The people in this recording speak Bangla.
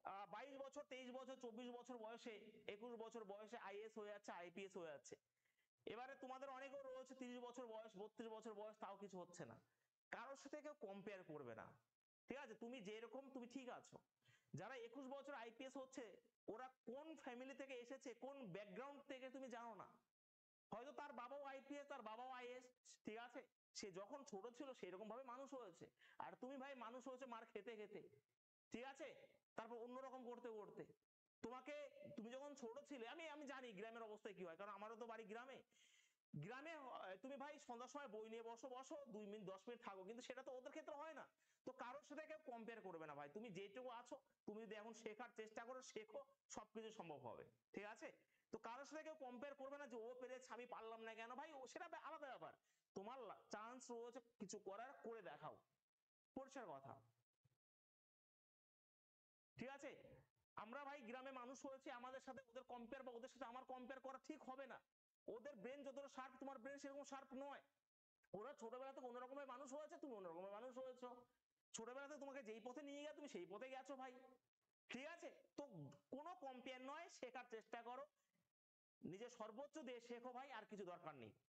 22 বছর, 23 বছর, 24 বছর বয়সে, 21 বছর বয়সে আইএস হয়ে যাচ্ছে, আইপিএস হয়ে যাচ্ছে। এবারে তোমাদের অনেকেও রয়েছে 30 বছর বয়স, 32 বছর বয়স, তাও কিছু হচ্ছে না। কারোর সাথে কেউ কম্পেয়ার করবে না, ঠিক আছে? তুমি যেরকম তুমি ঠিক আছো। যারা 21 বছর আইপিএস হচ্ছে, ওরা কোন ফ্যামিলি থেকে এসেছে, কোন ব্যাকগ্রাউন্ড থেকে তুমি জানো না। হয়তো তার বাবাও আইপিএস, তার বাবাও আইএস, ঠিক আছে? সে যখন ছোট ছিল সেরকম ভাবে মানুষ হয়েছে, আর তুমি ভাই মানুষ হয়েছে মার খেতে খেতে, ঠিক আছে? তারপর অন্যরকম করতে করতে তোমাকে, তুমি যখন ছোট ছিলে, আমি আমি জানি গ্রামের অবস্থায় কি হয়, কারণ আমারও তো বাড়ি গ্রামে। গ্রামে তুমি ভাই সন্ধ্যার সময় বই নিয়ে বসো, বসো 2 মিনিট 10 মিনিট থাকো, কিন্তু সেটা তো ওদের ক্ষেত্রে হয় না। তো কারোর সাথে কেউ কম্পেয়ার করবে না ভাই, তুমি যেটুকু আছো, তুমি যদি এখন শেখার চেষ্টা করো, শেখো, সবকিছু সম্ভব হবে, ঠিক আছে? তো কারোর সাথে কেউ কম্পেয়ার করবে না যে ও পেরেছে আমি পারলাম না কেন, ভাই সেটা আলাদা ব্যাপার। তোমার চান্স রয়েছে কিছু করার, করে দেখাও, পরিষ্কার কথা, ঠিক আছে? আমরা ভাই গ্রামে মানুষ হয়েছি, আমাদের সাথে ওদের কম্পেয়ার বা ওদের সাথে আমার কম্পেয়ার করা ঠিক হবে না। ওদের ব্রেন যতটা শার্প, তোমার ব্রেন সেরকম শার্প নয়। ওরা ছোটবেলা থেকে অন্যরকমের মানুষ হয়েছে, তুমি অন্যরকমের মানুষ হয়েছো। ছোটবেলাতে তোমাকে যেই পথে নিয়ে গেছে তুমি সেই পথে গেছো ভাই, ঠিক আছে? তো কোনো কম্পেয়ার নয়, শেখার চেষ্টা করো, নিজের সর্বোচ্চ দিয়ে শেখো ভাই, আর কিছু দরকার নেই।